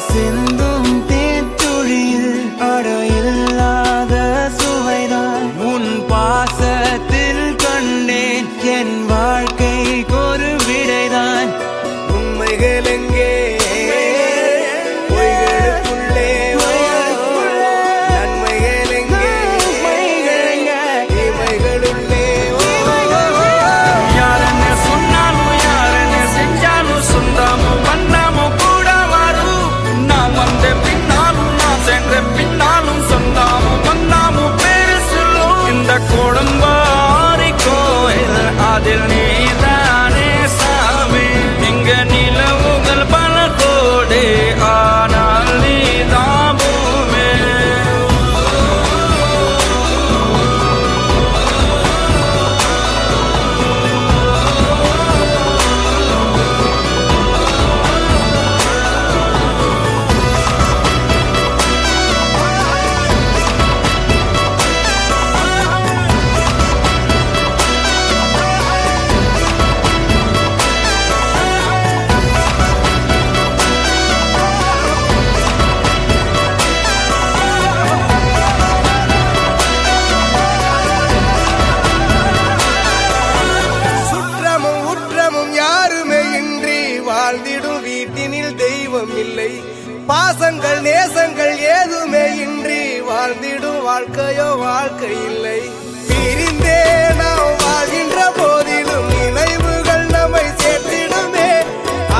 சிந்தும் தேத்துழியில் அடையில்லாத சுவைதான் உன் பாசத்தில் கண்டேன் என் வாழ்க்கைக்கு ஒரு விடைதான் உண்மைகள் எங்கே வாழ்ந்திடும் வீட்டினில் தெய்வம் இல்லை பாசங்கள் நேசங்கள் ஏதுமே இன்றி வாழ்ந்திடும் வாழ்க்கையோ வாழ்க்கை இல்லை பிரிந்தே நாம் வாழ்கின்ற போதிலும் நினைவுகள் நம்மை சேர்த்திடுமே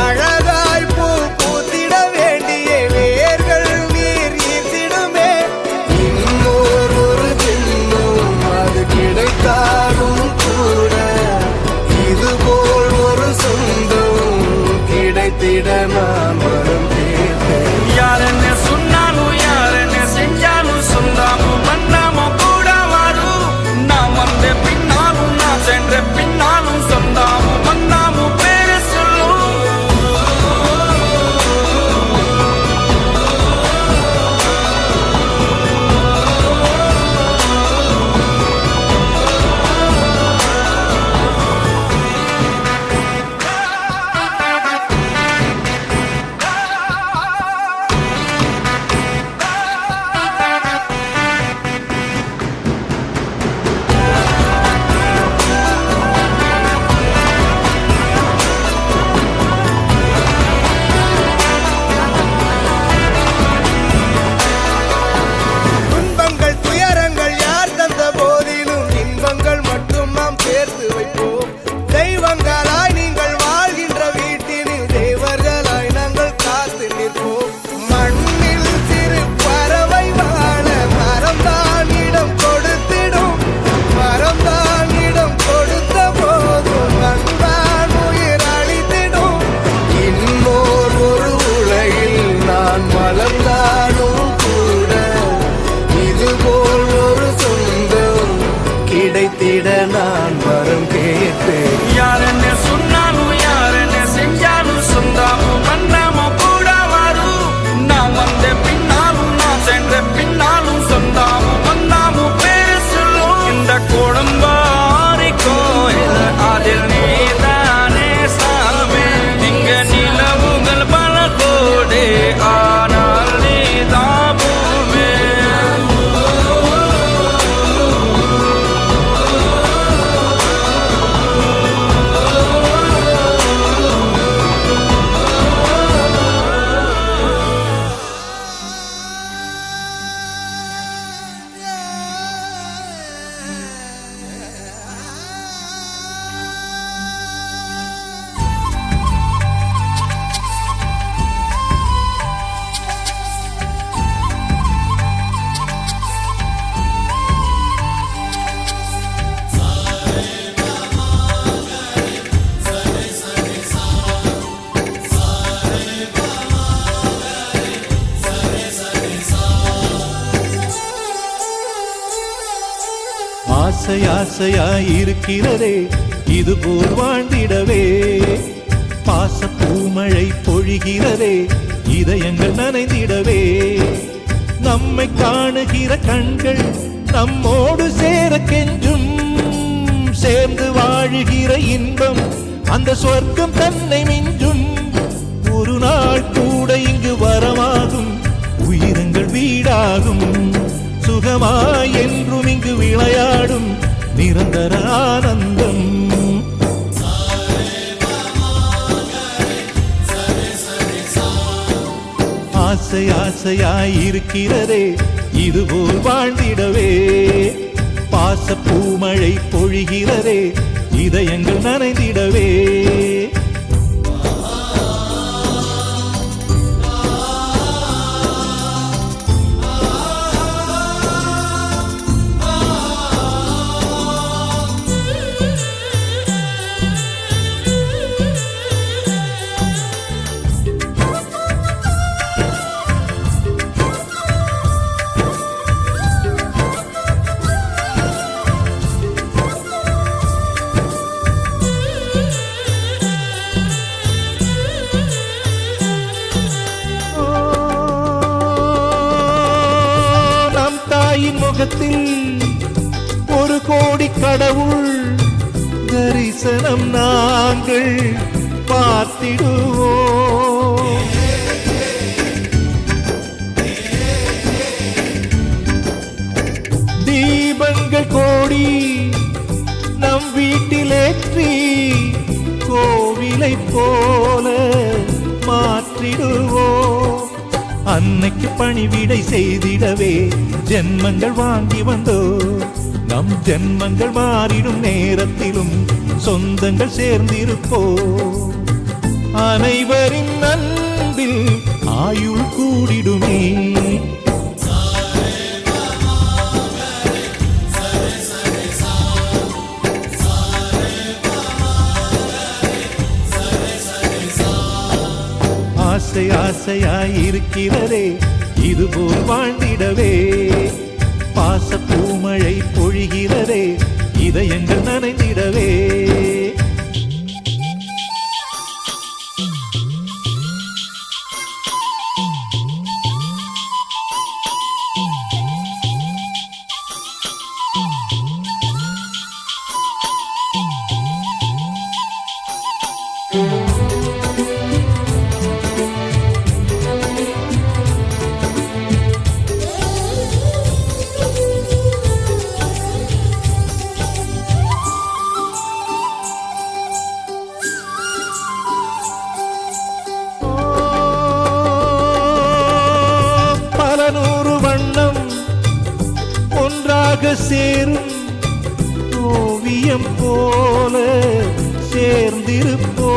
அழகாய் பூ பூத்திட வேண்டிய வேர்கள் நீர் ஈர்த்திடுமே இன்னொரு ஜென்மம் அது கிடைத்தாலும் கூட இதுபோல் ஒரு சொந்தம் கிடைத்திட நான் வரம் கேட்டேன் யாரென்ன சொன்னாலும் யாரென்ன செஞ்சாலும் சொல்லாமோ மன்னாமோ கூட வரும் நான் வந்த பின்னாலும் நான் சென்ற பின்னாலும் சொந்தாமோ மன்னாமோ பேரு சொல்லும் கிடைத்திட நான் வரம் கேட்பேன் யாரென்ன சொன்னாலும் யாரென்ன செஞ்சாலும் சொந்தாமோ மன்னாமோ கூட வரும் நான் வந்த பின்னாலும் நான் சென்ற பின்னாலும் சொந்தாமோ மன்னாமோ பேரு சொல்லும் இந்த கோடம்பாரி கோயில் அதில் நீதானே சாமி இங்க நிலவுகள் பல கோடே ஆனால் நீதான் பூமி ஆசை ஆசையாயிருக்கிறதே இது போல் வாழ்ந்திடவே பாச பூமழை பொழிகிறதே இதயங்கள் நனைந்திடவே நம்மை காணுகிற கண்கள் நம்மோடு சேர கெஞ்சும் சேர்ந்து வாழுகிற இன்பம் அந்த சொர்க்கம் தன்னை மிஞ்சும் ஒரு நாள் கூட இங்கு வரமாகும் உயிரங்கள் வீடாகும் சுகமாய் என்றும் இங்கு விளையாடும் நிரந்தர ஆனந்தம் ஆசை ஆசையாய் இருக்கிறதே இதுபோல் வாழ்ந்திடவே பாச பூமழை பொழிகிறதே இதயங்கள் நனைந்திடவே முகத்தில் ஒரு கோடி கடவுள் தரிசனம் நாங்கள் பார்த்திடுவோம் தீபங்கள் கோடி நம் வீட்டிலேற்றி கோவிலை போல மாற்றிடுவோம் அன்னைக்கு பணிவிடை செய்திடவே ஜென்மங்கள் வாங்கி வந்தோ நம் ஜென்மங்கள் மாறிடும் நேரத்திலும் சொந்தங்கள் சேர்ந்திருப்போ அனைவரின் அன்பில் ஆயுள் கூடிடுமே ஆசை ஆசையாய் இருக்கிறதே இதுபோல் வாழ்ந்திடவே பாச பூமழை பொழிகிறதே இதயங்கள் நனைந்திடவே சேரும் ஓவியம் போல சேர்ந்திருப்போ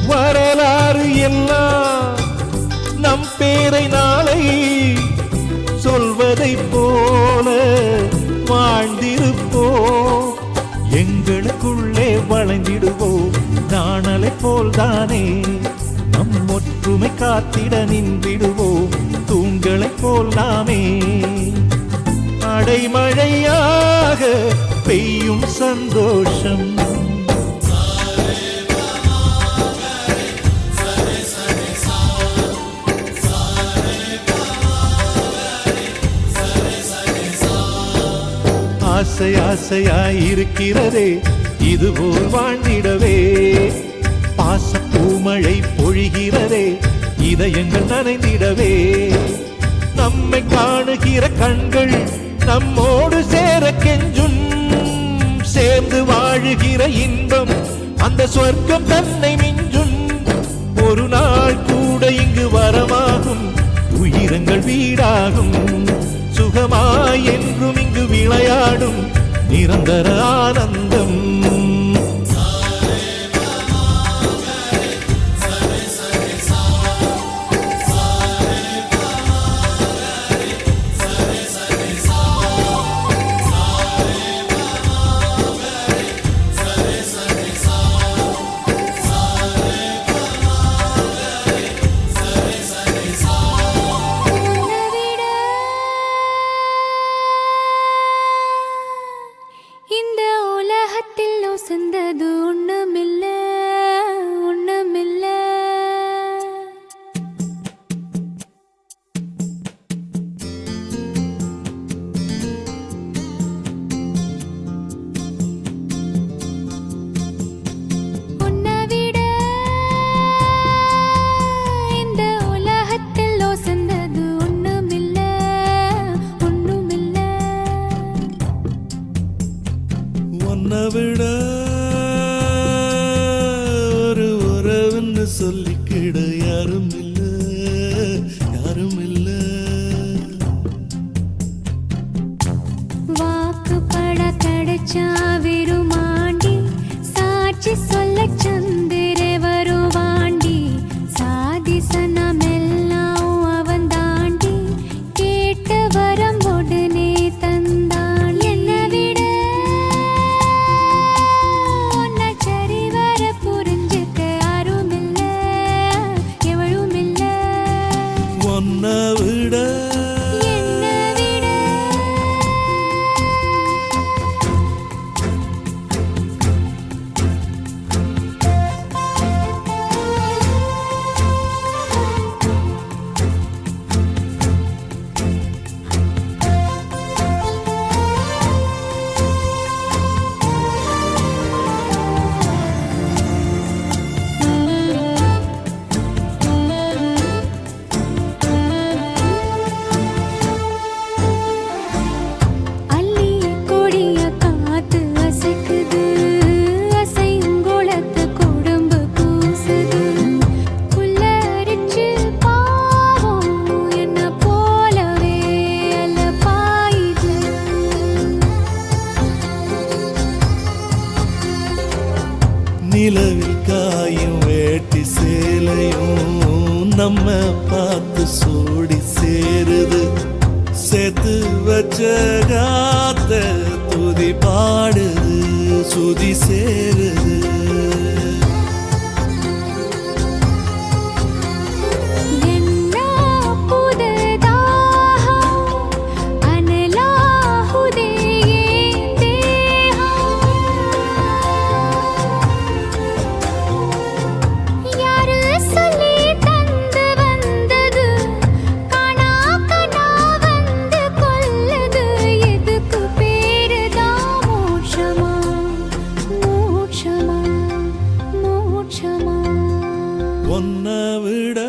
வரலாறு எல்லாம் நம் பேரை நாளை சொல்வதை போல வாழ்ந்திருப்போ எங்களுக்குள்ளே வளைந்திடுவோம் நாணலை போல்தானே நம் ஒற்றுமை காத்திட நின்றிடுவோம் தூண்களைப் போல் நாமே அடைமழையாக பெய்யும் சந்தோஷம் ஆசை ஆசையாய் இருக்கிறதே இதுபோல் வாழ்ந்திடவே பாச பூமழை பொழிகிறதே இதயங்கள் நனைந்திடவே நம்மை காணுகிற கண்கள் நம்மோடு சேர கெஞ்சும் சேர்ந்து வாழுகிற இன்பம் அந்த சொர்க்கம் தன்னை மிஞ்சும் ஒரு நாள் கூட இங்கு வரமாகும் உயிரங்கள் வீடாகும் சுகமாய் என்றும் இங்கு விளையாடும் நிரந்தர ஆனந்தம் சிந்தது ஒண்ணுமில்ல ஒண்ணுமில்ல உன்னை விட ஒரு உறவுன்னு சொல்லிக்கிட யாரும் இல்ல, யாரும் இல்ல. வாக்குப்பட கிடைச்சா விருமாண்டி சாட்சி சொல்ல சந்திர வருவாண்டி சாதி சனமெல்லாம் அவன் தாண்டி கேட்ட வரம் உடனே தந்தான் என்னை விட உன்னை சரிவர புரிஞ்சுக்க யாரும் இல்ல எவளும் இல்ல உன்னை விட என்னை விட அள்ளி கொடிய காத்து அசைக்குது அசைங்குளத்து கொடும்பு கூசுது புல்லரிச்சு பாவம் என்ன போலவே அல்ல பாயுது நிலவில் காயும் வேட்டி சேலையும் நம்ம பார்த்து சோடி சேருது. சேர்த்து வச்ச காத்த துதி பாடுது, சுதி சேருது. என்ன புதுதாகம் அனலாகுதே என் தேகம் யாரு சொல்லி தந்து வந்தது காணா கனா வந்து கொல்லுது எதுக்கு பேருதான் மோட்சமா மோட்சமா மோட்சமா உன்னை விட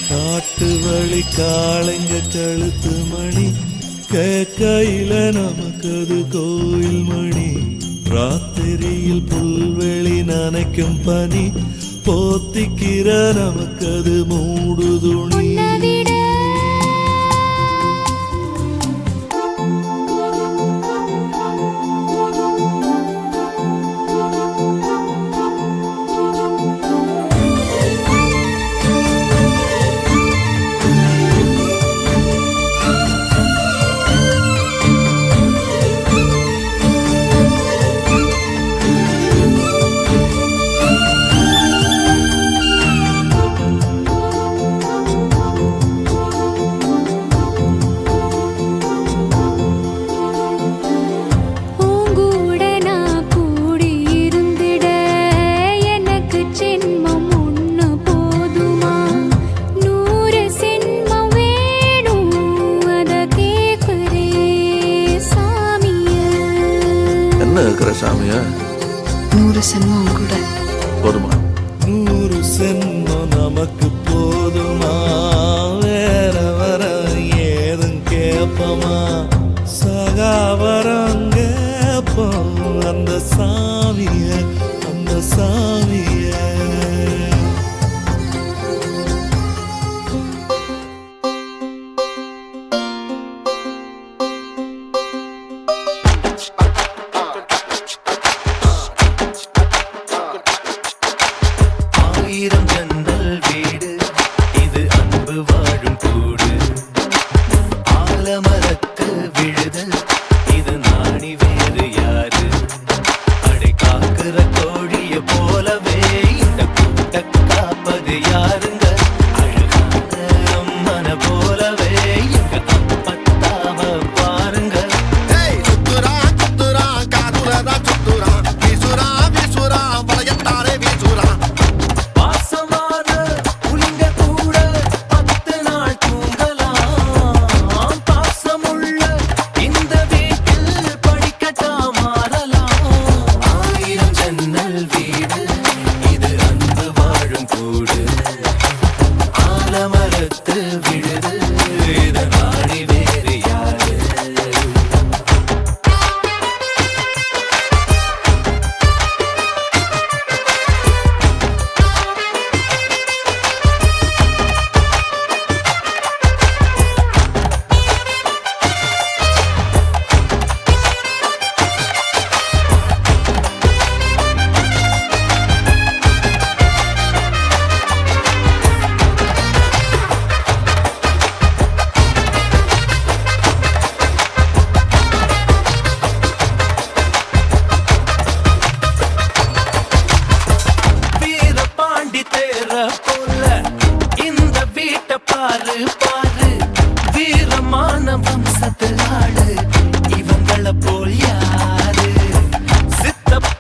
காட்டு வழி காளைங்க கழுத்து மணி கேக்கையில நமக்கு அது கோயில் மணி. ராத்திரியில் புல்வெளி நனைக்கும் பனி போத்திக்கிற நமக்கு அது மூடு துணி. உன்னை விட உங்கூட நான் கூடி இருந்திட எனக்கு ஜென்மம் ஒண்ணு போதுமா 100 ஜென்மம் வேணும் அத கேக்குறே சாமிய என்ன இருக்கிற சாமியா 100 ஜென்மம் கூட போதுமா? 100 சென்மம் நமக்கு போதுமா? வேற வர ஏதும் கேப்பமா? சகாவரம் கேப்போம் அந்த சாமிய, அந்த சாமிய. ஆயிரம் ஜன்னல் வீடு இது அன்பு வாழும் கூடு ஆலமரத்து விழுதல் இது நாணி வேறு யாரு அடை காக்குற கோழிய போலவே இந்த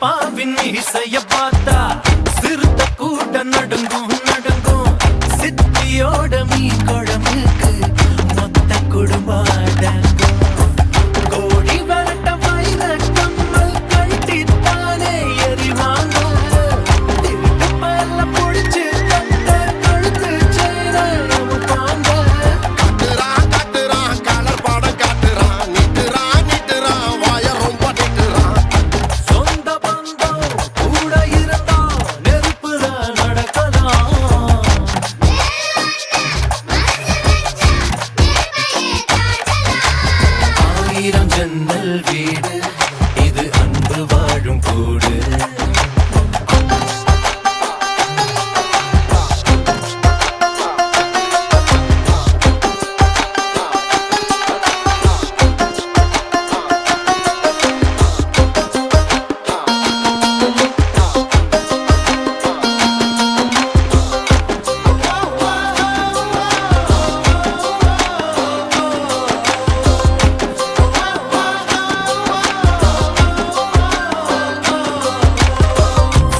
அப்பாவின் இசைய பார்த்தா சிறுத்த கூட நடுங்கும் நடுங்கும். சித்தியோட மீன் குழம்புக்கு மொத்த குடும்பம் அடங்கும். கோழி வரட்ட வயிற கம்மல் கழட்டித்தானே எறிவாங்க. திருட்டு பல்ல புடிச்சு தட்ட கழுத்து செய்ற அமுப்பாங்க. காட்டுறான் காட்டுறான் கலர் படம் காட்டுறான் நிட்டுறான் வாய ரொம்ப நிட்டுறான். சொந்த பந்தம் கூட இருந்தா நெருப்புதான் நடக்கலாம். ஆயிரம் ஜன்னல் வீடு இது அன்பு வாழும் கூடு.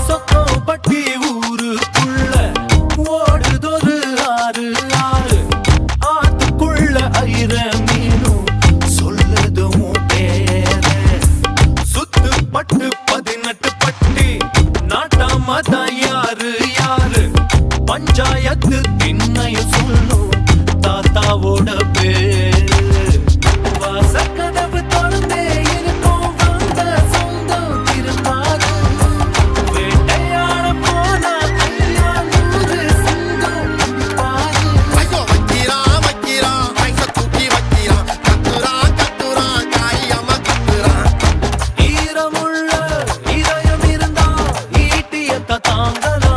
சொக்கம்பட்டி ஊருக்குள்ள ஓடுதொரு ஆறு ஆறு. ஆத்துக்குள்ள ஐர மீனும் சொல்லுதும் பேர. சுத்து பட்டு 18 பட்டி நாட்டாமதான் யாரு யாரு. பஞ்சாயத்து திண்ணையும் சொல்லும் தாத்தாவோட பேரு. வாசக்கதவு திறந்தே இருக்கும் வந்த சொந்தம் திரும்பாது. வேட்டையாட போனா ஐயா 100 சிங்கம் பாரு. ஐயோ வைக்கிறான் ஐச தூக்கி வைக்கிறான். கத்துறான் காயமா கத்துறான். ஈரமுள்ள இதயம் இருந்தா ஈட்டியத்த தாங்கலாம்.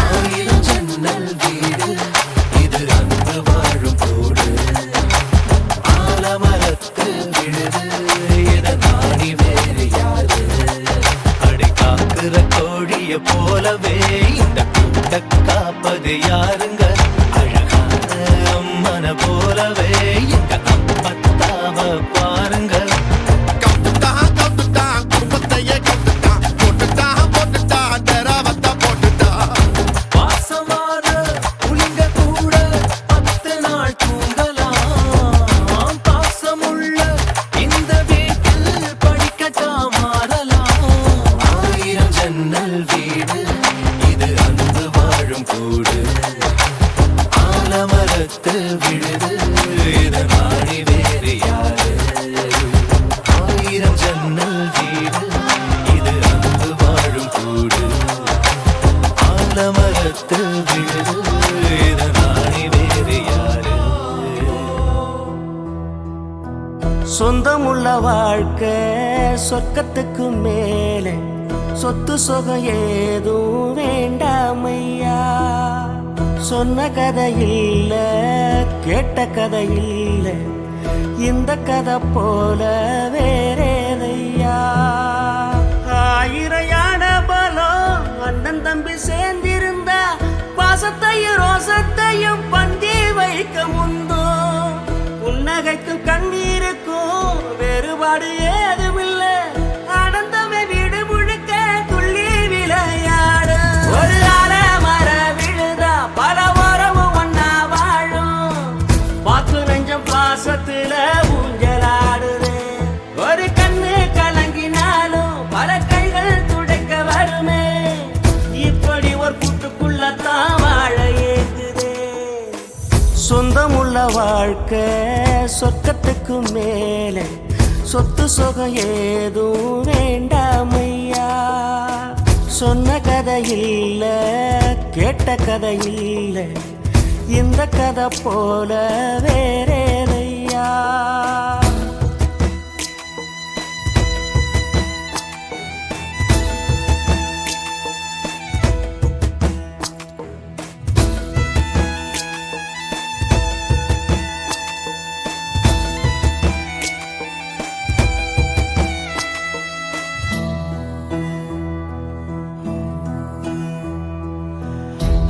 ஆயிரம் ஜன்னல் வீடு இது அன்பு வாழும் கூடு. ஆலமரத்து விழுது இத நாடி வேறு யாரு. அடி காக்குற கோழிய போலவே இந்த கூட்ட காப்பது யாருங்க. அழகான அம்மன போலவே இந்த அப்பத்தாவ பாருங்க. கவுத்துட்டான் குடும்பத்தையே கவுத்துட்டான். போட்டுட்டான் தெராவத்த போட்டுட்டான். வாசமான புலிங்க கூட 10 நாள் தூங்கலாம். பாசமுள்ள இந்த வீட்டில் படிக்கட்டா மாறலாம். ஆயிரம் ஜன்னல் வீடு இது அன்பு வாழும் கூடு. ஆலமரத்து விழுது இத நாடி வேறு யாரு. ஆயிரம் ஜன்னல் வீடு இது அன்பு வாழும் கூடு. ஆலமரத்து விழுது இத நாடி வேறு யாரு. சொந்தமுள்ள வாழ்க்கை சொர்க்கத்துக்கு மேலே. சொத்து சொகம் ஏதும் வேண்டாமையா. சொன்ன கதை இல்ல கேட்ட கதை இல்ல இந்த கதை போல வேறேதையா. ஆயிரையான பலம் அண்ணன் தம்பி சேர்ந்திருந்தா பாசத்தையும் ரோசத்தையும் பந்தி வைக்க முந்தோ. புன்னகைக்கும் கண்ணீருக்கும் வேறுபாடு ஏதுமில்ல. ஆனந்தமே வீடு முழுக்க துள்ளி விளையாடு. ஒரு மர விழுதா பல உறவும் ஒன்னா வாழும். வாக்கு நெஞ்சம் பாசத்துல ஊஞ்சலாடுது. ஒரு கண்ணு கலங்கினாலும் பல கைகள் துடைக்க வருமே. இப்படி ஒரு கூட்டுக்குள்ளத்தான் வாழ ஏங்குதே. சொந்தமுள்ள வாழ்க்கை சொர்க்கத்துக்கு மேலே. சொத்து சொகம் ஏதும் வேண்டாமையா. சொன்ன கதை இல்ல கேட்ட கதை இல்ல இந்த கதை போல வேறேதையா.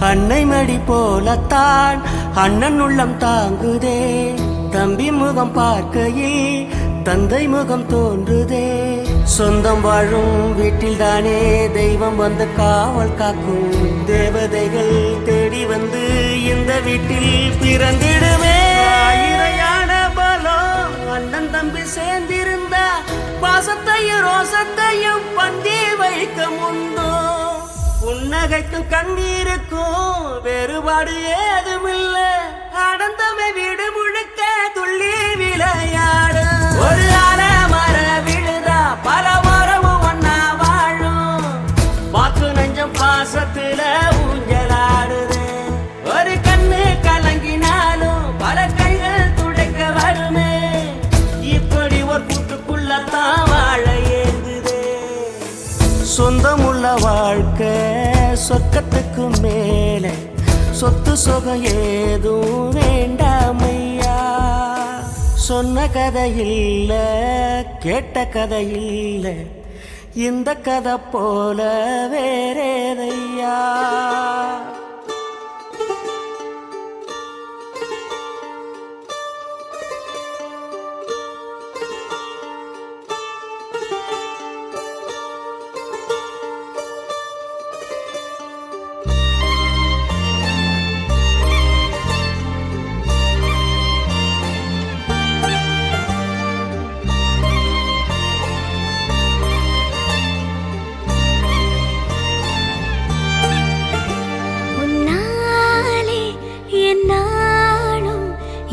அன்னை மடி போலத்தான் அண்ணன் உள்ளம் தாங்குதே. தம்பி முகம் பார்க்கையில் தந்தை முகம் தோன்றுதே. சொந்தம் வாழும் வீட்டில் தானே தெய்வம் வந்து காவல் காக்கும். தேவதைகள் தேடி வந்து இந்த வீட்டில் பிறந்திடுமே. ஆயிரையான பலம் அண்ணன் தம்பி சேர்ந்திருந்தா பாசத்தையும் ரோசத்தையும் பந்தி வைக்க முந்தோ. புன்னகைக்கும் கண்ணீருக்கும் வேறுபாடு ஏதுமில்ல. ஆனந்தமே வீடு முழுக்க துள்ளி விளையாடு. ஒரு மர விழுதா பல மரமும் ஒன்னா வாழும். வாக்கு நெஞ்சம் பாசத்துல ஊஞ்சலாடுது. ஒரு கண்ணு கலங்கினாலும் பல கைகள் துடைக்க வருமே. இப்படி ஒரு கூட்டுக்குள்ளத்தான் வாழ ஏங்குதே. சொந்தமுள்ள வாழ்க்கை சொர்க்கத்துக்கு மேல. சொத்து சுகம் ஏதும் வேண்டாமையா. சொன்ன கதை இல்ல கேட்ட கதை இல்ல. இந்த கதை போல வேறேதையா.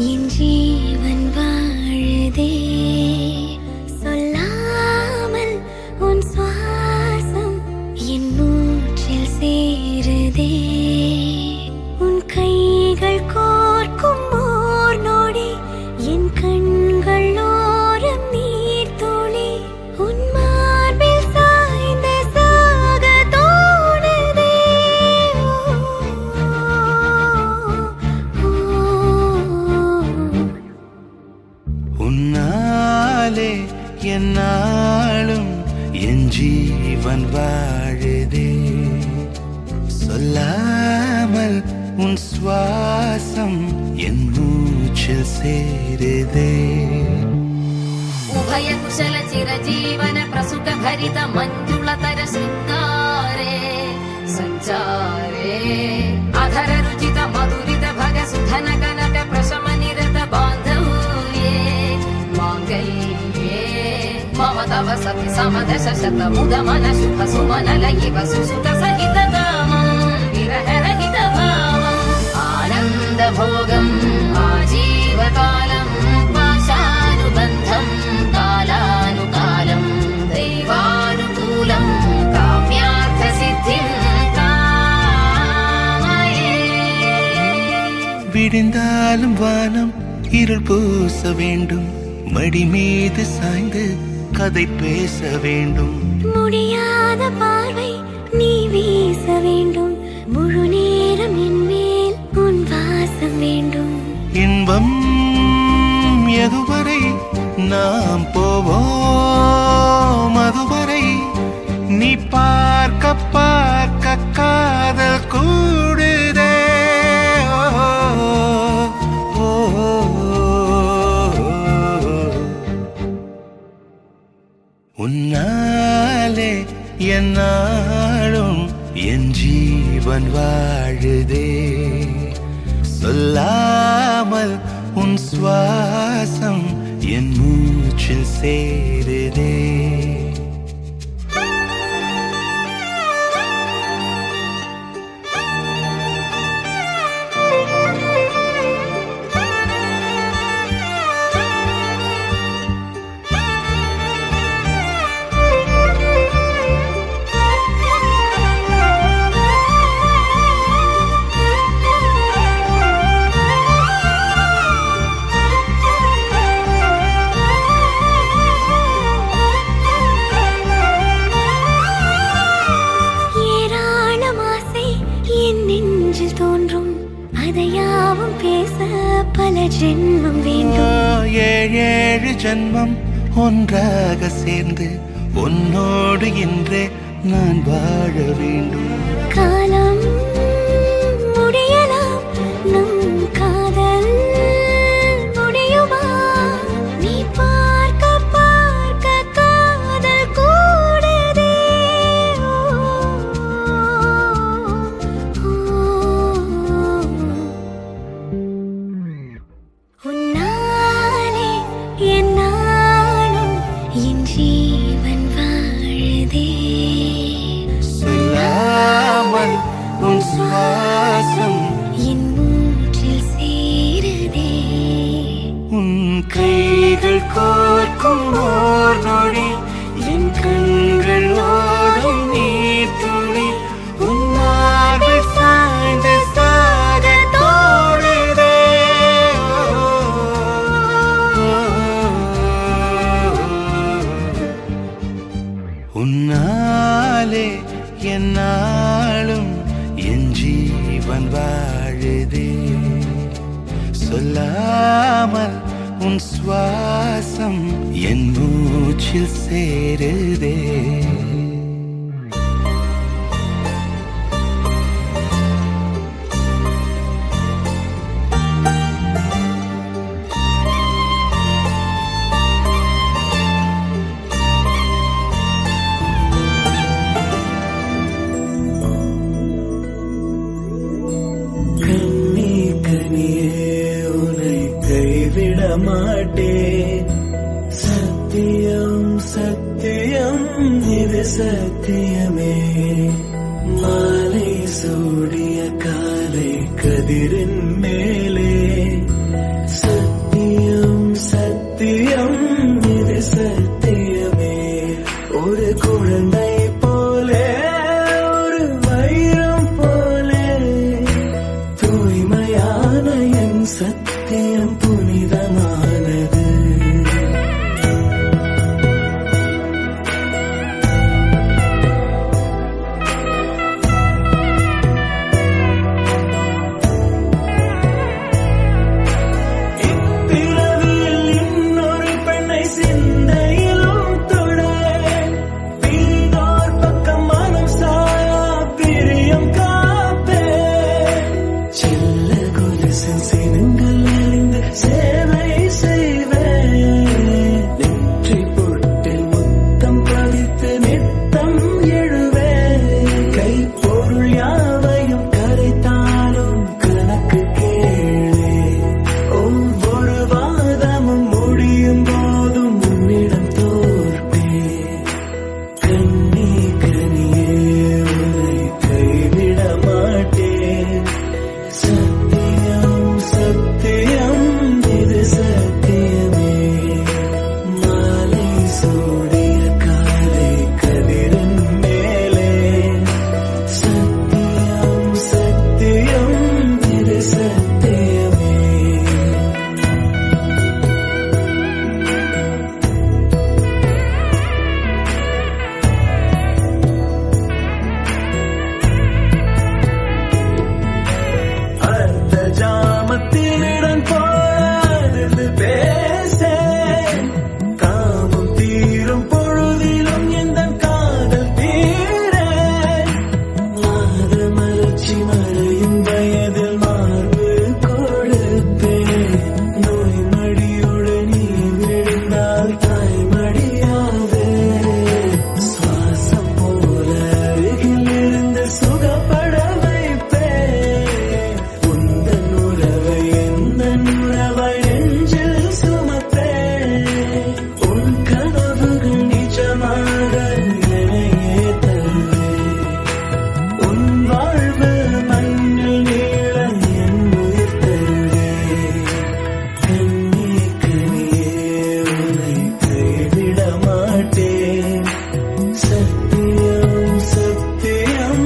என் ஜீவன் வாழுதே. சொல்லாமல் உன் சுவாசம் என் மூச்சில் சேருதே. உன் கைகள் கோர்க்கும் ஓர் நொடி என் கண்கள் ஓரம் நீர் துளி. உன் மார்பில் சாய்ந்த சாக தோணுதே. உன்னாலே என்னாலும் என் ஜீவன் வாழுதே. சொல்லாமல் உன் சுவாசம் என் மூச்சில் சேருதே. उभय कुशल चिरजीवन प्रसुख भरित मञ्जुलतर शृङ्गारे सञ्चारे. अधर रुचित मधुरित भग सुधन कनक प्रशम निरत बान्धव्ये. माङ्गल्ये मम तव सति समदश शत मुद मन शुभ सुमन लयिव सुसुत सहित कामं विरह रहित भावम्. आनन्द भोगम् आजीवकालं पाशानुबन्धं कालानुकालं दैवानुकूलं काम्यार्थ सिद्धिं कामये. விடிந்தாலும் வானம் இருள் பூச வேண்டும். மடி மீது சாய்ந்து கதை பேச வேண்டும். முடியாத பார்வை நீ வீச வேண்டும். முழு நேரம் என் மேல் உன் வாசம் வேண்டும். இன்பம் எதுவரை நாம் போவோம் அதுவரை நீ பார்க்க பார்க்க காதல் கூடுதே. ஓ, ஓ, உன்னாலே என்னாலும் என் ஜீவன் வாழுதே. சொல்லாமல் உன் சுவாசம் என் மூச்சில் சேருதே. ஜென்மம் வேண்டும். ஏழு ஜென்மம் ஒன்றாக சேர்ந்து உன்னோடு இன்றே நான் வாழ வேண்டும். காலம் முடியலாம் நம் காதல் முடியுமா? கைகள் கோர்க்கும் ஓர் நொடி என் கண்கள் ஓடும் நீர் துளி உன் மார்பில் சாய்ந்து சாக தோடுதே. உன்னாலே என்னாலும் என் ஜீவன் வாழுதே. சொல்லாமல் உன் சுவாசம் என் மூச்சில் சேருதே. கண்ணே கனியே உன்னை கைவிட மாட்டேன். சத்தியம் சத்தியம் இது சத்தியமே. மாலை சூடிய காலை கதிரின் மேலே சத்தியம் சத்தியம் இது சத்தியமே. ஒரு குழந்தை போலே ஒரு வைரம் போலே தூய்மையான என் சத்தியம் புனிதமானது. இப்பிறவியில் இன்னொரு பெண்ணை சிந்தையிலும் தொட வீணோர் பக்கம் மனம் சாயா பிரியம் காப்பே. செல்ல கொலுசின் சினங்கள் அறிந்து சேவை செய்வேன். நெற்றி பொட்டில் முத்தம் பதித்து நித்தம் எழுவேன். கைப்பொருள் யாவையும் கரைத்தாலும் கணக்கு கேளே. ஒவ்வொரு வாதமும் முடியும் போதும் உன்னிடம் தோற்பேன். கண்ணே கனியே உன்னை கைவிட மாட்டேன். சத்தியம் சத்தியம் இது சத்தியமே. மாலை சூடிய காலை கதிரின் மேலே சத்தியம் சத்தியம் இது சத்தியமே. அர்த்த ஜாமத்தினிடம் போது பேச காமம் தீரும் பொழுதிலும் எந்த காதல் தீர மாதமலர்ச்சி மறையும் வயதில் மார்பு கொடுப்பேன். நோய் மடியோடு நீ விழுந்தால் தாய் மடியாது. சுவாசம் போல அருகில் இருந்து சுகப்பட வைப்பேன். உந்தன் உறவை எந்தன் உறவை நெஞ்சில் சுமப்பேன். உன் கனவுகள் நிஜமாக என்னையே தருவேன். உன் வாழ்வு மண்ணில் நீள என் உயிர் தருவேன். கண்ணே கனியே உன்னை கைவிட மாட்டேன். சத்தியம் சத்தியம்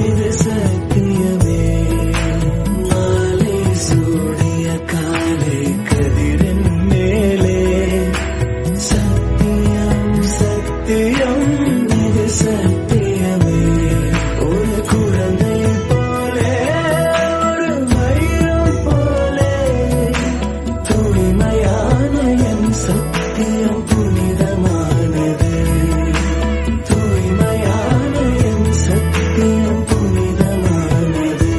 இது சத்தியமே. மாலை சூடிய காலை கதிரின் மேலே சத்தியம் சத்தியம் இது சத்தியமே. ஒரு குழந்தை போலே ஒரு வைரம் போலே தூய்மையான என் சத்தியம் புனிதமானது. தூய்மையான என் சத்தியம் புனிதமானது.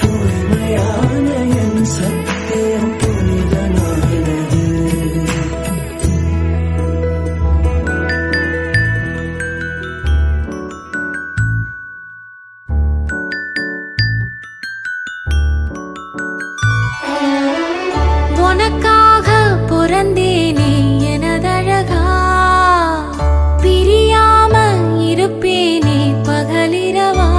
தூய்மையான என் சத்தியம் புனிதமானது. உனக்காக பிறந்தேனே எனதழகா, பிரியாம இருப்பேனே பகலிரவா.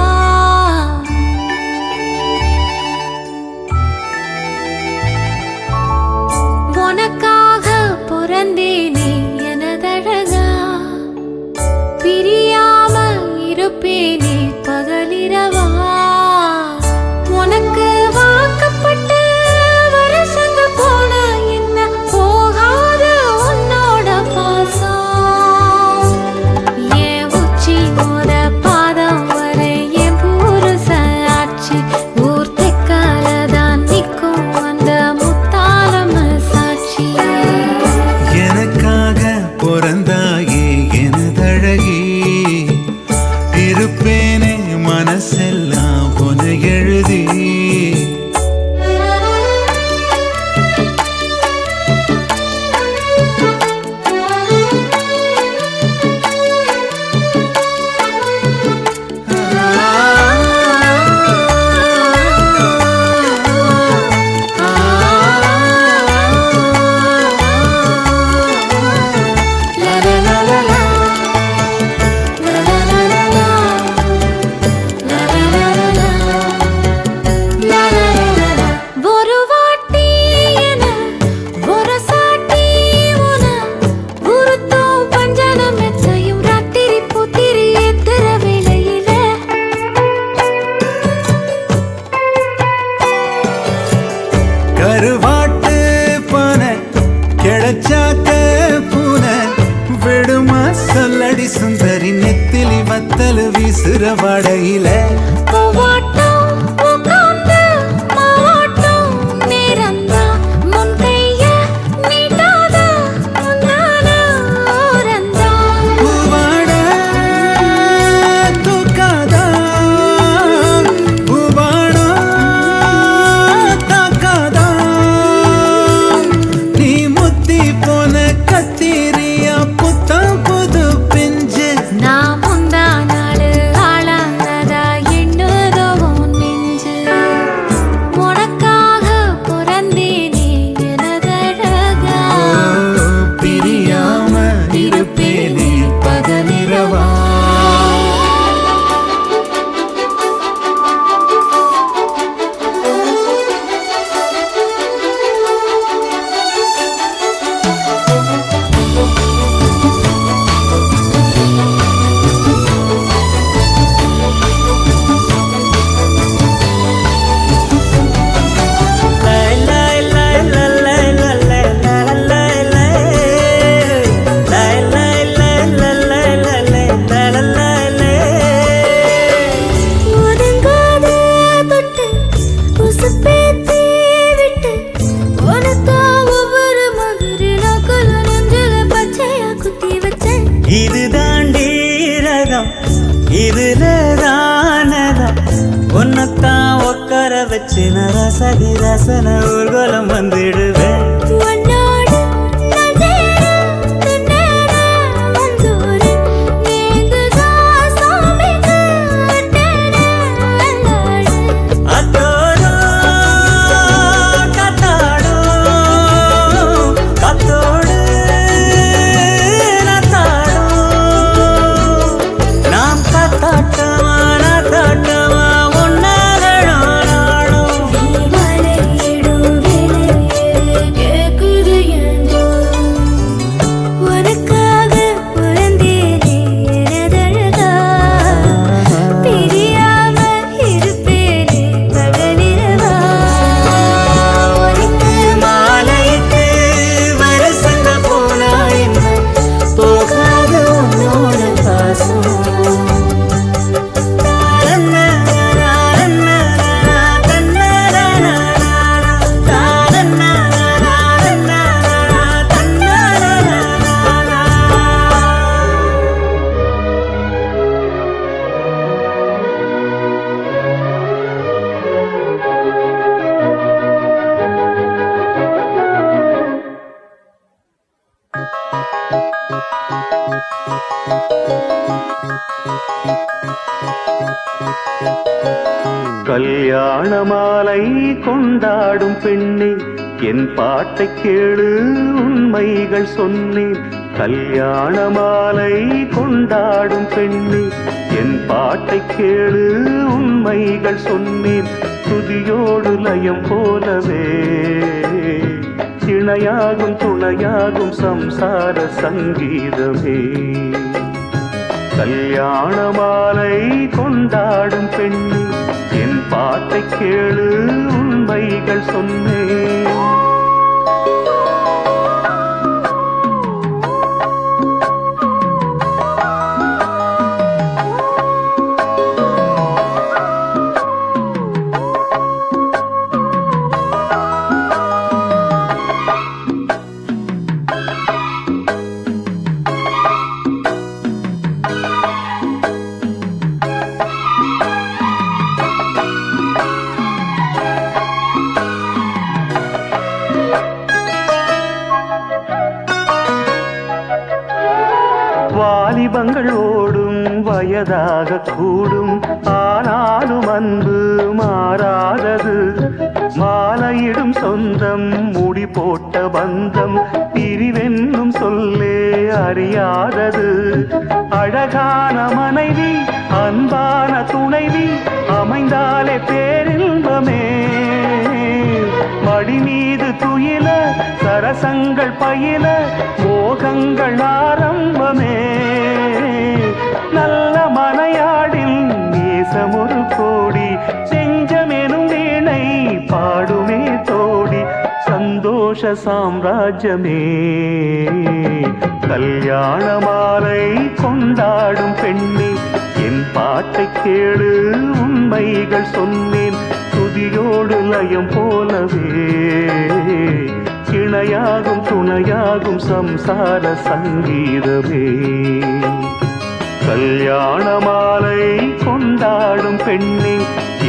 ரத்தின ரசதி ரசன ஊர்வலம் வந்திடுவேன் உன்னோடு நான் சேர துன்னேற வந்தூரு ஏங்குதா சாமிக்கு அட்டேன அல்லாடு அத்தோடோ கத்தாடோ கத்தோடு நத்தாடோ நாம் கத்தாட்டமா நத்தாட்டமா ஒன்னாகடோ நாடோ மலையிடும் விலையேறு கேக்குது என்றோ உனக்காக பிறந்தேனே எனதழகா பிரியாம இருப்பேனே பகலிரவா உனக்கு மாலையிட்டு வருசங்க போனா என்ன போகாது உன்னோட பாசம் கல்யாண மாலை கொண்டாடும் பெண்ணே என் பாட்டை கேளு உண்மைகள் சொன்னேன் கல்யாண மாலை கொண்டாடும் பெண்ணே என் பாட்டை கேளு உண்மைகள் சொன்னேன் துதியோடு லயம் போலவே இணையாகும் துணையாகும் சம்சார சங்கீதமே கல்யாண மாலை கொண்டாடும் பெண்ணே என் பாட்டை கேளு உண்மைகள் சொன்னேன் வாலிபங்கள் ஓடும் வயதாக கூடும் ஆனாலும் அன்பு மாறாதது மாலையிடும் சொந்தம் முடி போட்ட பந்தம் பிரிவென்னும் சொல்லே அறியாதது அழகான மனைவி அன்பான துணைவி அமைந்தாலே பேரின்பமே மடி மீது துயில சரசங்கள் பயில மோகங்கள் ஆரம்பமே நல்ல மனையாடில் நேசமொரு கோடி செஞ்சமெனும் வீணை பாடுமே தோடி சந்தோஷ சாம்ராஜ்யமே கல்யாண மாலை கொண்டாடும் பெண்ணே என் பாட்டை கேளு உண்மைகள் சொன்னேன் துதியோடு லயம் போலவே இணையாகும் துணையாகும் சம்சார சங்கீதமே கல்யாண மாலை கொண்டாடும் பெண்ணே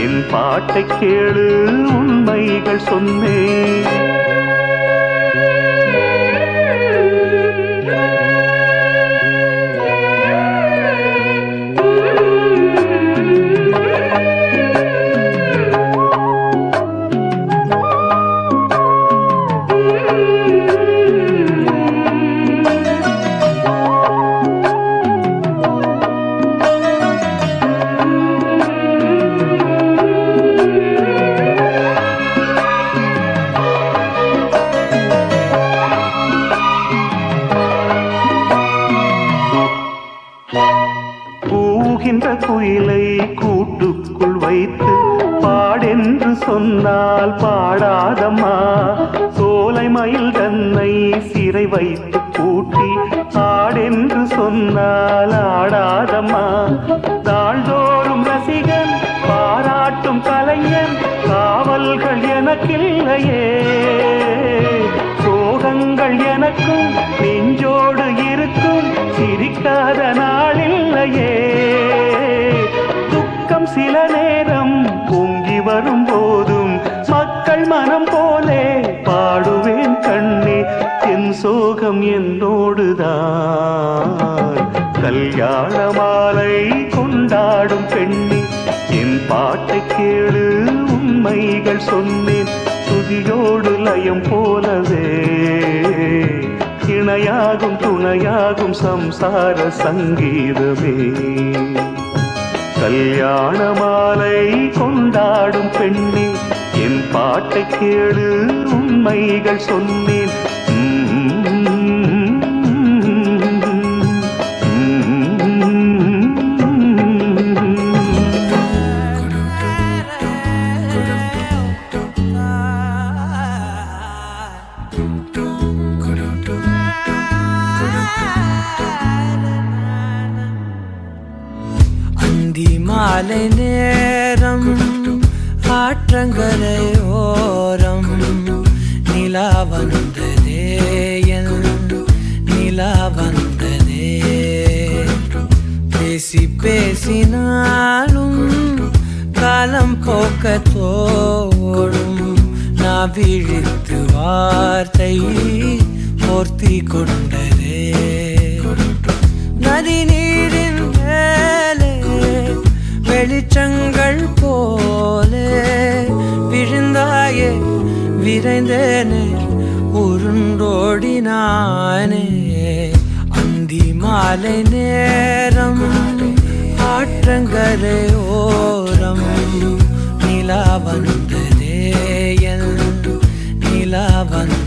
என் பாட்டை கேளு உண்மைகள் சொன்னேன் கூகின்ற குயிலை கூட்டுக்குள் வைத்து பாடென்று சொன்னால் பாடாதம்மா சோலை மயில் தன்னை சிறை வைத்து பூட்டி ஆடென்று சொன்னால் ஆடாதம்மா நாள்தோறும் ரசிகன் பாராட்டும் கலைஞன் காவல்கள் எனக்கில்லையே சோகங்கள் எனக்கும் நெஞ்சோடு இருக்கும் சிரிக்காத நாளில்லையே துக்கம் சில நேரம் பொங்கி வரும் போதும் கல்யாண மாலை கொண்டாடும் பெண்ணே என் பாட்டை கேளு உண்மைகள் சொன்னேன் துதியோடு லயம் போலவே இணையாகும் துணையாகும் சம்சார சங்கீதமே கல்யாண மாலை கொண்டாடும் பெண்ணே என் பாட்டை கேளு உண்மைகள் சொன்னேன் மாலை நேரம் ஆற்றங்கரை ஓரம் நிலா வந்ததே என் நிலா வந்ததே பேசி பேசினாலும் காலம் போக்க தோடும் நான் விழித்து வார்த்தை போர்த்தி கொண்டதே நதி நீரின் மேலே வெளிச்சங்கள் போலே விழுந்தாயே விரைந்தேனே உருண்டோடினானே அந்தி மாலை நேரம் ஆற்றங்கரை ஓரம் நிலா வந்ததே என் நிலா வந்த